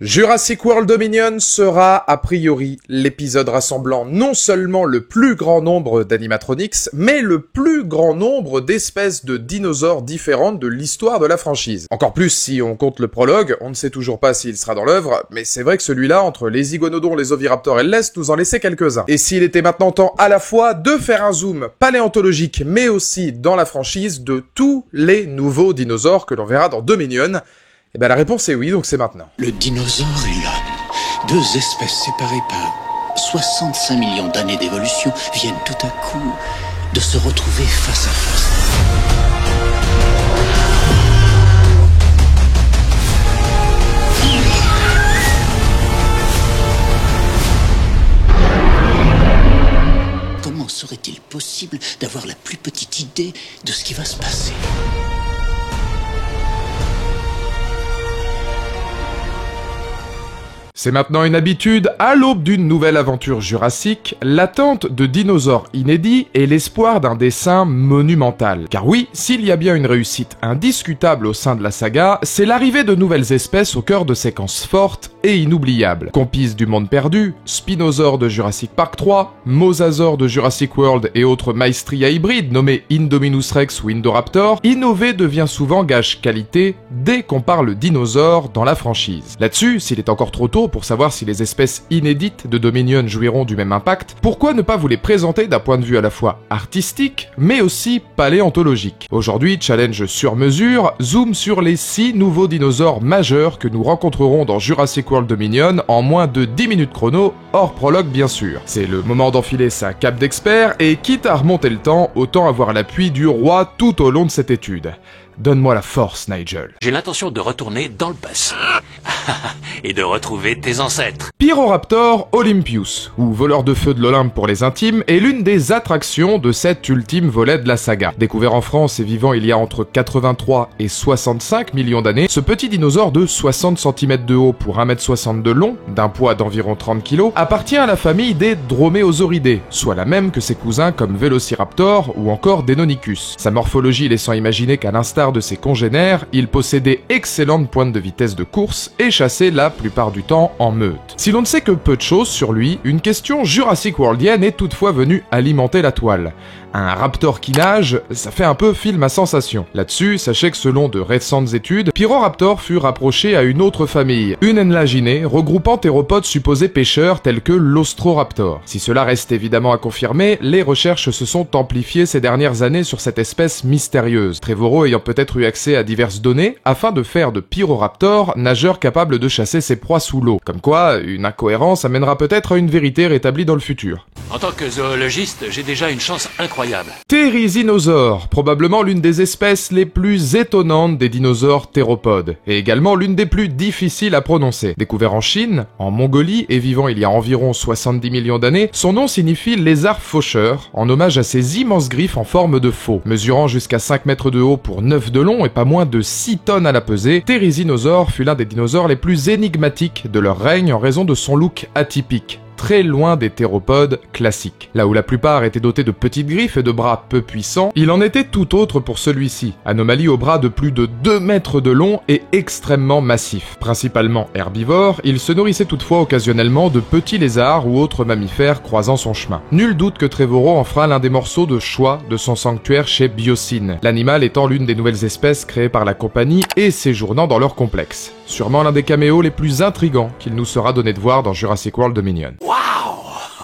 Jurassic World Dominion sera, a priori, l'épisode rassemblant non seulement le plus grand nombre d'animatronics, mais le plus grand nombre d'espèces de dinosaures différentes de l'histoire de la franchise. Encore plus si on compte le prologue, on ne sait toujours pas s'il sera dans l'œuvre, mais c'est vrai que celui-là, entre les iguanodons, les oviraptors et le lest, nous en laissait quelques-uns. Et s'il était maintenant temps à la fois de faire un zoom paléontologique, mais aussi dans la franchise de tous les nouveaux dinosaures que l'on verra dans Dominion, eh ben la réponse est oui, donc c'est maintenant. Le dinosaure et l'homme, deux espèces séparées par 65 millions d'années d'évolution, viennent tout à coup de se retrouver face à face. Comment serait-il possible d'avoir la plus petite idée de ce qui va se passer ? C'est maintenant une habitude, à l'aube d'une nouvelle aventure jurassique, l'attente de dinosaures inédits et l'espoir d'un dessin monumental. Car oui, s'il y a bien une réussite indiscutable au sein de la saga, c'est l'arrivée de nouvelles espèces au cœur de séquences fortes et inoubliables. Compis du monde perdu, Spinosaures de Jurassic Park 3, Mosasaures de Jurassic World et autres maestria hybrides nommés Indominus Rex ou Indoraptor, innover devient souvent gage qualité dès qu'on parle dinosaures dans la franchise. Là-dessus, s'il est encore trop tôt pour savoir si les espèces inédites de Dominion jouiront du même impact, pourquoi ne pas vous les présenter d'un point de vue à la fois artistique, mais aussi paléontologique. Aujourd'hui, challenge sur mesure, zoom sur les 6 nouveaux dinosaures majeurs que nous rencontrerons dans Jurassic World Dominion en moins de 10 minutes chrono, hors prologue bien sûr. C'est le moment d'enfiler sa cape d'expert, et quitte à remonter le temps, autant avoir l'appui du roi tout au long de cette étude. Donne-moi la force, Nigel. J'ai l'intention de retourner dans le passé. Et de retrouver tes ancêtres. Pyroraptor Olympius, ou voleur de feu de l'Olympe pour les intimes, est l'une des attractions de cet ultime volet de la saga. Découvert en France et vivant il y a entre 83 et 65 millions d'années, ce petit dinosaure de 60 cm de haut pour 1,60 m de long, d'un poids d'environ 30 kg, appartient à la famille des Dromaeosauridae, soit la même que ses cousins comme Velociraptor ou encore Deinonychus. Sa morphologie laissant imaginer qu'à l'instar de ses congénères, il possédait excellentes pointes de vitesse de course et chassait la plupart du temps en meute. Si l'on ne sait que peu de choses sur lui, une question Jurassic Worldienne est toutefois venue alimenter la toile. Un raptor qui nage, ça fait un peu film à sensation. Là-dessus, sachez que selon de récentes études, Pyroraptor fut rapproché à une autre famille, une Enlaginée, regroupant théropodes supposés pêcheurs tels que l'Ostroraptor. Si cela reste évidemment à confirmer, les recherches se sont amplifiées ces dernières années sur cette espèce mystérieuse, Trevorrow ayant peut-être eu accès à diverses données afin de faire de Pyroraptor nageur capable de chasser ses proies sous l'eau. Comme quoi, une incohérence amènera peut-être à une vérité rétablie dans le futur. En tant que zoologiste, j'ai déjà une chance incroyable. Therizinosaure, probablement l'une des espèces les plus étonnantes des dinosaures théropodes, et également l'une des plus difficiles à prononcer. Découvert en Chine, en Mongolie et vivant il y a environ 70 millions d'années, son nom signifie lézard faucheur, en hommage à ses immenses griffes en forme de faux. Mesurant jusqu'à 5 mètres de haut pour 9 de long et pas moins de 6 tonnes à la pesée, Therizinosaure fut l'un des dinosaures les plus énigmatiques de leur règne en raison de son look atypique, très loin des théropodes classiques. Là où la plupart étaient dotés de petites griffes et de bras peu puissants, il en était tout autre pour celui-ci. Anomalie aux bras de plus de 2 mètres de long et extrêmement massif. Principalement herbivore, il se nourrissait toutefois occasionnellement de petits lézards ou autres mammifères croisant son chemin. Nul doute que Trevorrow en fera l'un des morceaux de choix de son sanctuaire chez Biocine, l'animal étant l'une des nouvelles espèces créées par la compagnie et séjournant dans leur complexe. Sûrement l'un des caméos les plus intrigants qu'il nous sera donné de voir dans Jurassic World Dominion. Waouh!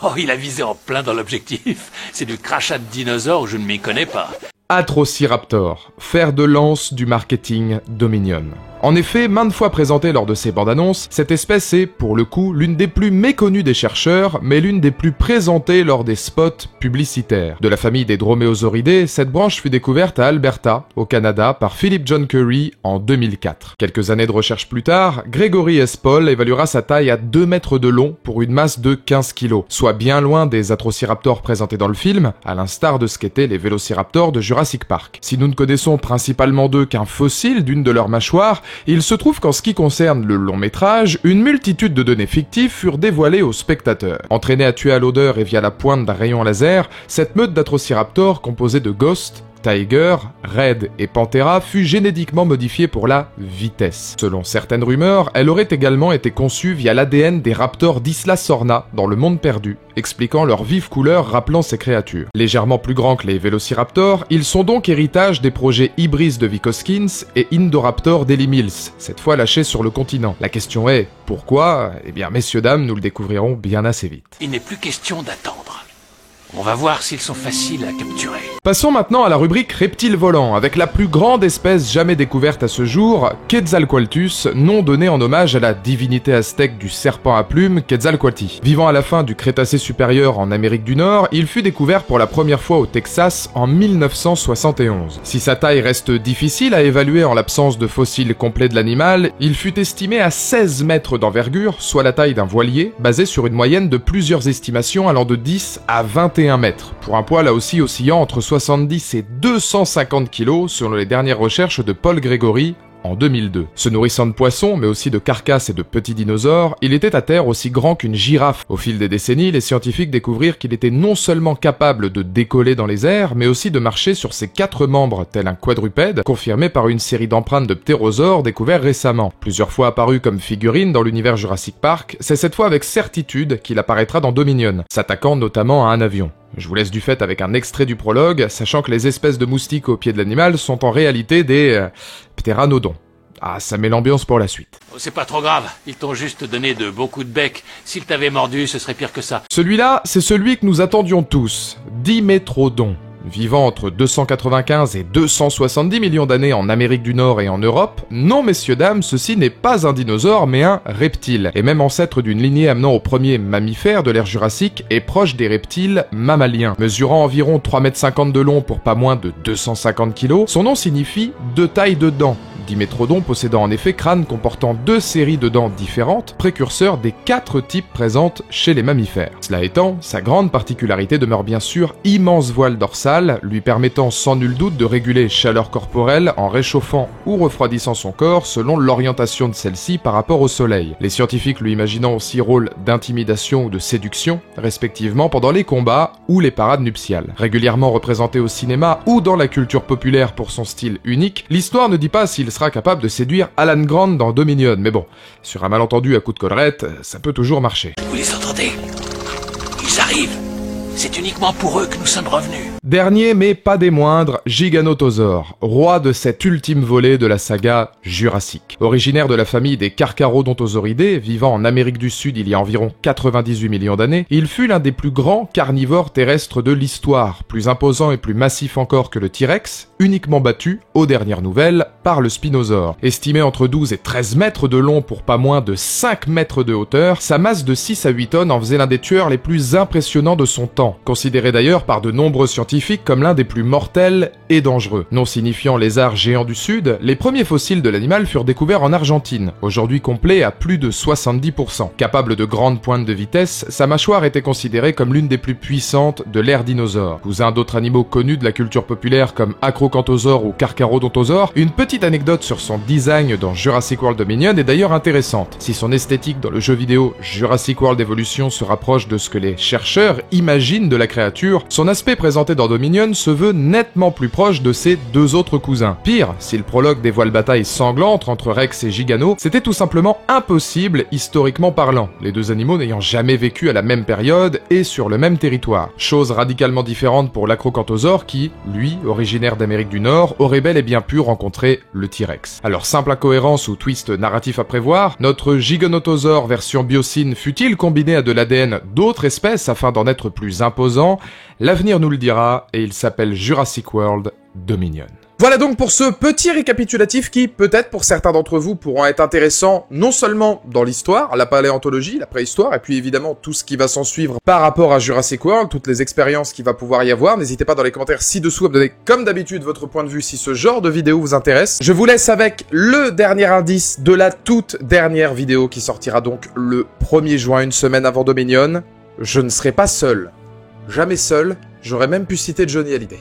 Oh, il a visé en plein dans l'objectif. C'est du crachat de dinosaure, je ne m'y connais pas. Atrociraptor, fer de lance du marketing Dominion. En effet, maintes fois présentée lors de ces bandes annonces, cette espèce est, pour le coup, l'une des plus méconnues des chercheurs, mais l'une des plus présentées lors des spots publicitaires. De la famille des Dromaeosauridae, cette branche fut découverte à Alberta, au Canada, par Philip John Currie en 2004. Quelques années de recherche plus tard, Gregory S. Paul évaluera sa taille à 2 mètres de long pour une masse de 15 kg, soit bien loin des Atrociraptors présentés dans le film, à l'instar de ce qu'étaient les Vélociraptors de Jurassic Park. Si nous ne connaissons principalement d'eux qu'un fossile d'une de leurs mâchoires, il se trouve qu'en ce qui concerne le long métrage, une multitude de données fictives furent dévoilées aux spectateurs. Entraînée à tuer à l'odeur et via la pointe d'un rayon laser, cette meute d'Atrociraptor composée de Ghost Tiger, Red et Panthera fut génétiquement modifiée pour la vitesse. Selon certaines rumeurs, elle aurait également été conçue via l'ADN des raptors d'Isla Sorna dans le monde perdu, expliquant leur vive couleur rappelant ces créatures. Légèrement plus grands que les vélociraptors, ils sont donc héritage des projets Hybris de Vic Hoskins et Indoraptor d'Eli Mills, cette fois lâchés sur le continent. La question est, pourquoi? Eh bien, messieurs dames, nous le découvrirons bien assez vite. Il n'est plus question d'attendre. On va voir s'ils sont faciles à capturer. Passons maintenant à la rubrique reptiles volants, avec la plus grande espèce jamais découverte à ce jour, Quetzalcoatlus, nom donné en hommage à la divinité aztèque du serpent à plumes, Quetzalcoatl. Vivant à la fin du Crétacé supérieur en Amérique du Nord, il fut découvert pour la première fois au Texas en 1971. Si sa taille reste difficile à évaluer en l'absence de fossiles complets de l'animal, il fut estimé à 16 mètres d'envergure, soit la taille d'un voilier, basé sur une moyenne de plusieurs estimations allant de 10 à 21 mètres, pour un poids là aussi oscillant entre 70 et 250 kg selon les dernières recherches de Paul Gregory en 2002. Se nourrissant de poissons, mais aussi de carcasses et de petits dinosaures, il était à terre aussi grand qu'une girafe. Au fil des décennies, les scientifiques découvrirent qu'il était non seulement capable de décoller dans les airs, mais aussi de marcher sur ses 4 membres, tel un quadrupède, confirmé par une série d'empreintes de ptérosaures découvertes récemment. Plusieurs fois apparu comme figurine dans l'univers Jurassic Park, c'est cette fois avec certitude qu'il apparaîtra dans Dominion, s'attaquant notamment à un avion. Je vous laisse du fait avec un extrait du prologue, sachant que les espèces de moustiques au pied de l'animal sont en réalité des ptéranodons. Ah, ça met l'ambiance pour la suite. Oh, c'est pas trop grave, ils t'ont juste donné de beaux coups de bec. S'ils t'avaient mordu, ce serait pire que ça. Celui-là, c'est celui que nous attendions tous, Dimetrodon. Vivant entre 295 et 270 millions d'années en Amérique du Nord et en Europe, non messieurs dames, ceci n'est pas un dinosaure mais un reptile, et même ancêtre d'une lignée amenant aux premiers mammifères de l'ère jurassique et proche des reptiles mammaliens. Mesurant environ 3,50 m de long pour pas moins de 250 kg, son nom signifie « de taille de dents ». Dimetrodon possédant en effet crâne comportant 2 séries de dents différentes, précurseurs des 4 types présentes chez les mammifères. Cela étant, sa grande particularité demeure bien sûr immense voile dorsale, lui permettant sans nul doute de réguler chaleur corporelle en réchauffant ou refroidissant son corps selon l'orientation de celle-ci par rapport au soleil. Les scientifiques lui imaginant aussi rôle d'intimidation ou de séduction, respectivement pendant les combats ou les parades nuptiales. Régulièrement représenté au cinéma ou dans la culture populaire pour son style unique, l'histoire ne dit pas s'il sera capable de séduire Alan Grant dans Dominion, mais bon, sur un malentendu à coup de collerette, ça peut toujours marcher. Vous les entendez? Ils arrivent. C'est uniquement pour eux que nous sommes revenus. Dernier mais pas des moindres, Giganotosaure, roi de cette ultime volée de la saga Jurassique. Originaire de la famille des Carcharodontosauridae, vivant en Amérique du Sud il y a environ 98 millions d'années, il fut l'un des plus grands carnivores terrestres de l'histoire, plus imposant et plus massif encore que le T-Rex, uniquement battu, aux dernières nouvelles, par le Spinosaure. Estimé entre 12 et 13 mètres de long pour pas moins de 5 mètres de hauteur, sa masse de 6 à 8 tonnes en faisait l'un des tueurs les plus impressionnants de son temps, considéré d'ailleurs par de nombreux scientifiques comme l'un des plus mortels et dangereux. Non signifiant lézard géant du Sud, les premiers fossiles de l'animal furent découverts en Argentine, aujourd'hui complet à plus de 70%. Capable de grandes pointes de vitesse, sa mâchoire était considérée comme l'une des plus puissantes de l'ère dinosaure. Cousin d'autres animaux connus de la culture populaire comme Acrocanthosaure ou Carcharodontosaure, une petite anecdote sur son design dans Jurassic World Dominion est d'ailleurs intéressante. Si son esthétique dans le jeu vidéo Jurassic World Evolution se rapproche de ce que les chercheurs imaginent de la créature, son aspect présenté dans Dominion se veut nettement plus proche de ses 2 autres cousins. Pire, si le prologue dévoile bataille sanglante entre Rex et Gigano, c'était tout simplement impossible historiquement parlant, les 2 animaux n'ayant jamais vécu à la même période et sur le même territoire. Chose radicalement différente pour l'Acrocanthosaure qui, lui, originaire d'Amérique du Nord, aurait bel et bien pu rencontrer le T-Rex. Alors simple incohérence ou twist narratif à prévoir, notre Giganotosaure version biocine fut-il combiné à de l'ADN d'autres espèces afin d'en être plus imposant? L'avenir nous le dira, et il s'appelle Jurassic World Dominion. Voilà donc pour ce petit récapitulatif qui, peut-être pour certains d'entre vous, pourront être intéressants non seulement dans l'histoire, la paléontologie, la préhistoire, et puis évidemment tout ce qui va s'en suivre par rapport à Jurassic World, toutes les expériences qu'il va pouvoir y avoir. N'hésitez pas dans les commentaires ci-dessous à me donner comme d'habitude votre point de vue si ce genre de vidéo vous intéresse. Je vous laisse avec le dernier indice de la toute dernière vidéo qui sortira donc le 1er juin, une semaine avant Dominion. Je ne serai pas seul. Jamais seul, j'aurais même pu citer Johnny Hallyday.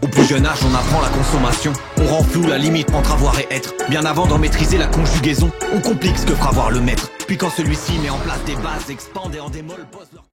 Au plus jeune âge, on apprend la consommation. On rend flou la limite entre avoir et être. Bien avant d'en maîtriser la conjugaison, on complique ce que fera voir le maître. Puis quand celui-ci met en place des bases, expande et en démol, pose leur...